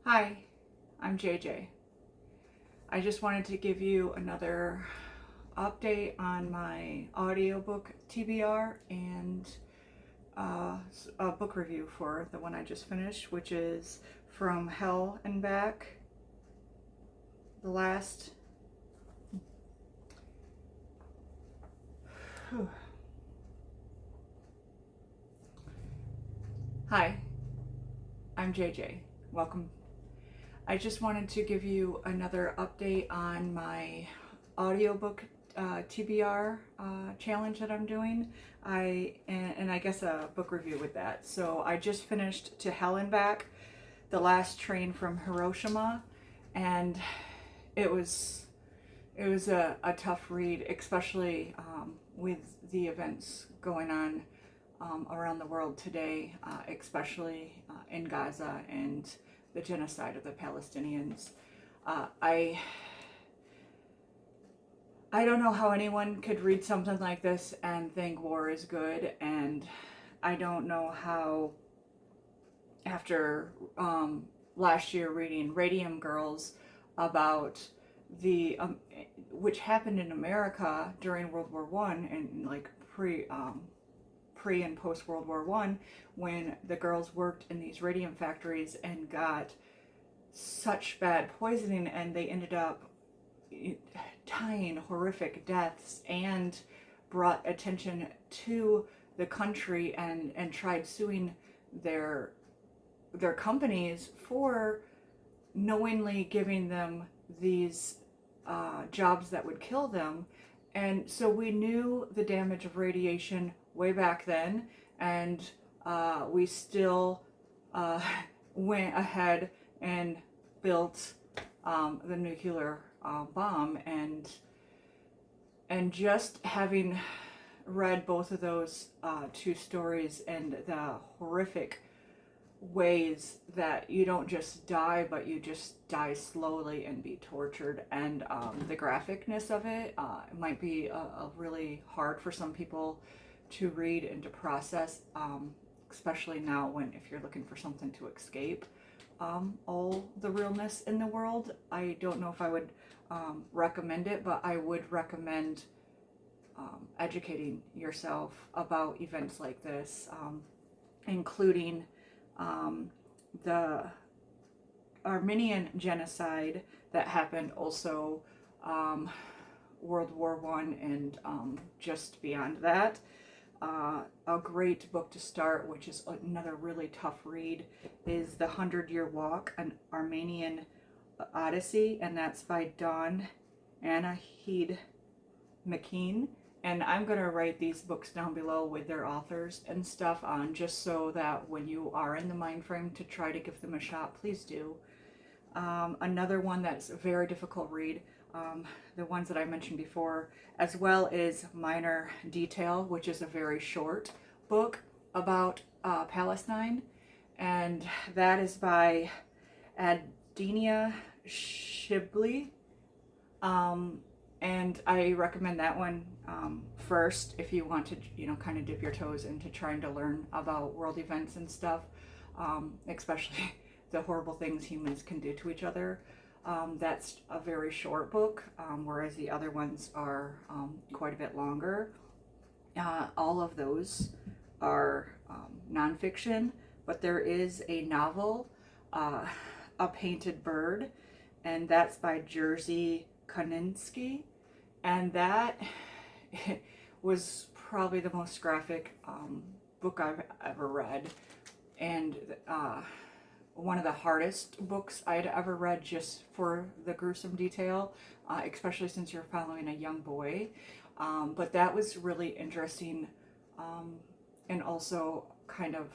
Hi, I'm JJ. I just wanted to give you another update on my audiobook TBR and a book review for the one I just finished, which is From Hell and Back. The last. Hi, I'm JJ. Welcome. I just wanted to give you another update on my audiobook TBR challenge that I'm doing. I guess a book review with that. So I just finished To Hell and Back, The Last Train from Hiroshima, and it was a tough read, especially with the events going on around the world today, especially in Gaza and the genocide of the Palestinians. Uh, I I don't know how anyone could read something like this and think war is good, and I don't know how after last year reading Radium Girls about the which happened in America during World War One and like pre and post World War One, when the girls worked in these radium factories and got such bad poisoning and they ended up dying horrific deaths, and brought attention to the country and tried suing their companies for knowingly giving them these jobs that would kill them. And so we knew the damage of radiation way back then, and we still uh, went ahead and built the nuclear bomb. And just having read both of those two stories and the horrific ways that you don't just die, but you just die slowly and be tortured, and the graphicness of it might be a really hard for some people to read and to process, especially now when if you're looking for something to escape all the realness in the world. I don't know if I would recommend it, but I would recommend educating yourself about events like this, including the Armenian genocide that happened also, World War One, and just beyond that. A great book to start, which is another really tough read, is The 100-Year Walk, an Armenian Odyssey, and that's by Dawn Anahid McKean. And I'm going to write these books down below with their authors and stuff on, just so that when you are in the mind frame to try to give them a shot, please do. Another one that's a very difficult read, the ones that I mentioned before, as well, is Minor Detail, which is a very short book about Palestine, and that is by Adenia Shibli. And I recommend that one first if you want to, kind of dip your toes into trying to learn about world events and stuff, especially the horrible things humans can do to each other. That's a very short book, whereas the other ones are quite a bit longer. All of those are nonfiction, but there is a novel, A Painted Bird, and that's by Jerzy Koninski. And that was probably the most graphic book I've ever read, and one of the hardest books I'd ever read, just for the gruesome detail, especially since you're following a young boy. But that was really interesting, and also kind of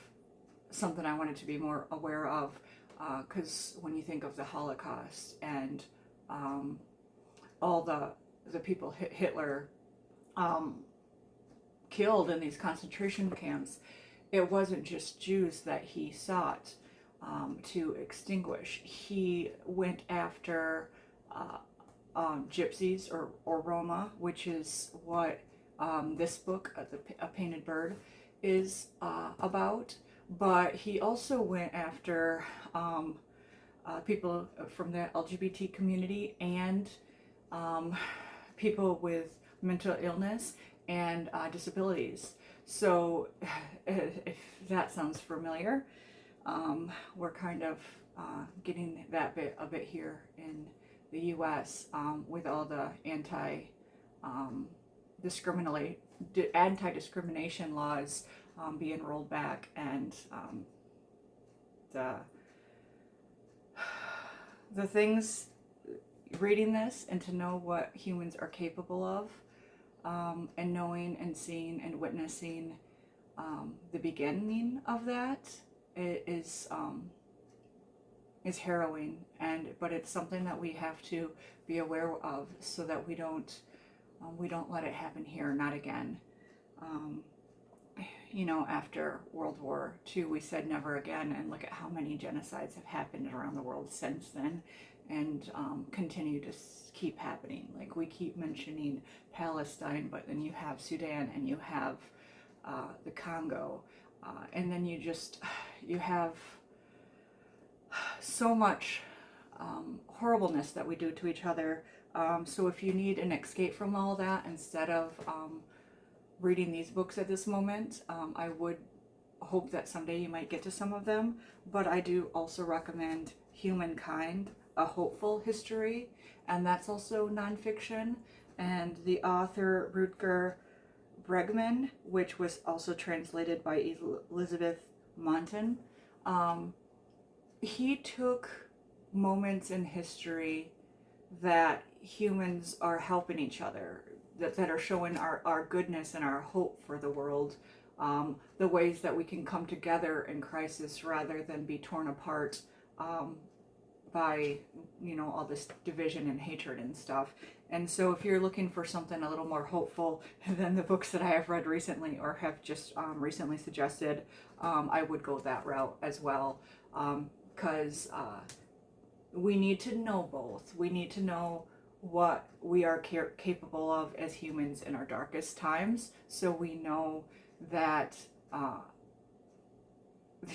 something I wanted to be more aware of, because when you think of the Holocaust and all the people Hitler killed in these concentration camps, it wasn't just Jews that he sought to extinguish. He went after gypsies or Roma, which is what this book, A Painted Bird, is about. But he also went after people from the LGBT community, and people with mental illness and disabilities. So if that sounds familiar, we're kind of getting that a bit here in the U.S. With all the anti-discrimination laws being rolled back, and the things, reading this and to know what humans are capable of, and knowing and seeing and witnessing the beginning of that is harrowing, but it's something that we have to be aware of so that we don't let it happen here, not again. After World War II, we said never again, and look at how many genocides have happened around the world since then, and continue to keep happening. Like, we keep mentioning Palestine, but then you have Sudan, and you have the Congo, and then you have so much horribleness that we do to each other. So if you need an escape from all that, instead of reading these books at this moment, I would hope that someday you might get to some of them. But I do also recommend Humankind, A Hopeful History, and that's also nonfiction. And the author, Rutger Bregman, which was also translated by Elizabeth Monton, he took moments in history that humans are helping each other, that are showing our goodness and our hope for the world, the ways that we can come together in crisis rather than be torn apart by all this division and hatred and stuff. And so if you're looking for something a little more hopeful than the books that I have read recently or have just recently suggested, I would go that route as well, because we need to know both. We need to know what we are capable of as humans in our darkest times, so we know that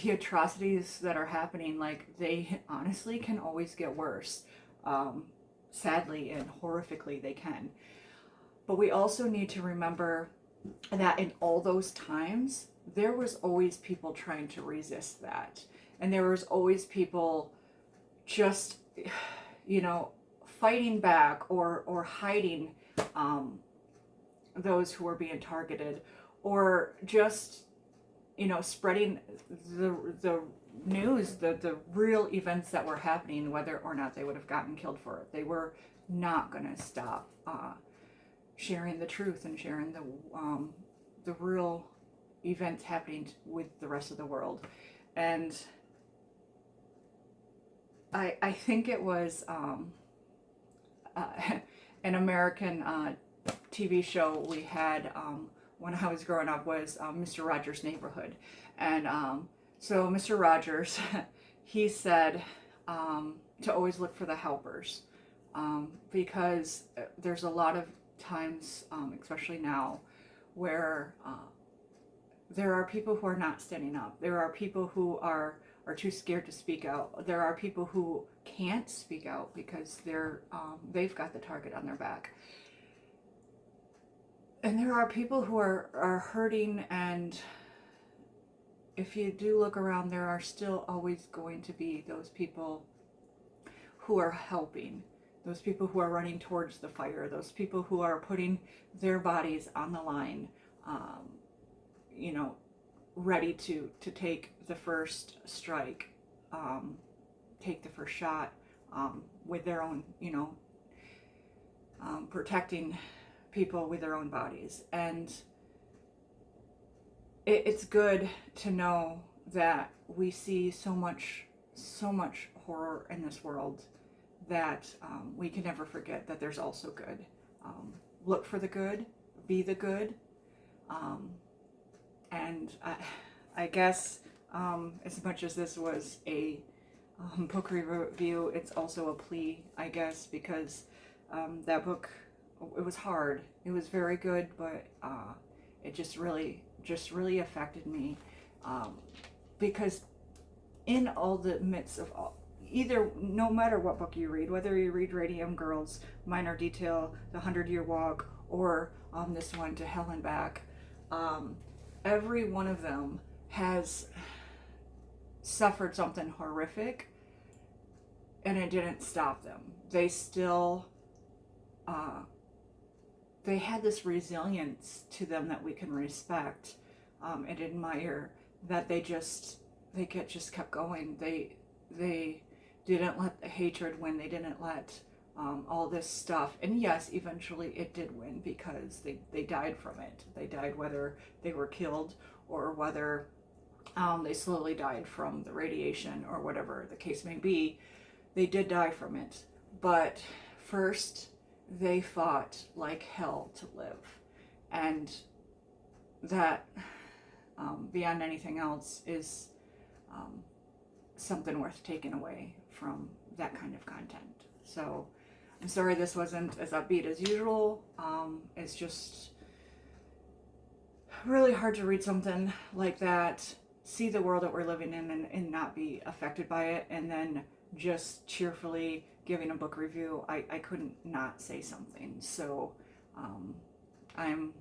the atrocities that are happening, like, they honestly can always get worse. Sadly and horrifically, they can. But we also need to remember that in all those times, there was always people trying to resist that. And there was always people just, fighting back or hiding those who were being targeted, or just, spreading the news, the real events that were happening, whether or not they would have gotten killed for it. They were not going to stop sharing the truth and sharing the real events happening with the rest of the world. And I think it was an American TV show we had when I was growing up was Mr. Rogers' Neighborhood. And so Mr. Rogers, he said to always look for the helpers, because there's a lot of times, especially now, where there are people who are not standing up. There are people who are too scared to speak out. There are people who can't speak out because they've got the target on their back. And there are people who are hurting, and if you do look around, there are still always going to be those people who are helping, those people who are running towards the fire, those people who are putting their bodies on the line, ready to take the first strike, take the first shot, with their own, protecting people with their own bodies. And it's good to know that we see so much horror in this world that we can never forget that there's also good. Look for the good, be the good, and I guess as much as this was a book review, it's also a plea, I guess, because that book, it was hard. It was very good, but it just really affected me, because in all the midst of all, either, no matter what book you read, whether you read Radium Girls, Minor Detail, The 100-Year Walk, or this one, To Hell and Back, every one of them has suffered something horrific, and it didn't stop them. They still, they had this resilience to them that we can respect and admire, that they just kept going. They didn't let the hatred win. They didn't let all this stuff. And yes, eventually it did win, because they died from it. They died whether they were killed or whether they slowly died from the radiation or whatever the case may be. They did die from it. But first, they fought like hell to live. And that, beyond anything else, is something worth taking away from that kind of content. So I'm sorry this wasn't as upbeat as usual. It's just really hard to read something like that, see the world that we're living in, and not be affected by it, and then just cheerfully giving a book review. I couldn't not say something. So I'm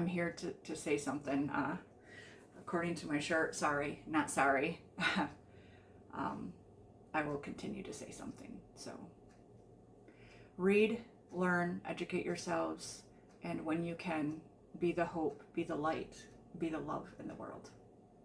here to say something. According to my shirt, sorry, not sorry. I will continue to say something. So read, learn, educate yourselves, and when you can, be the hope, be the light, be the love in the world.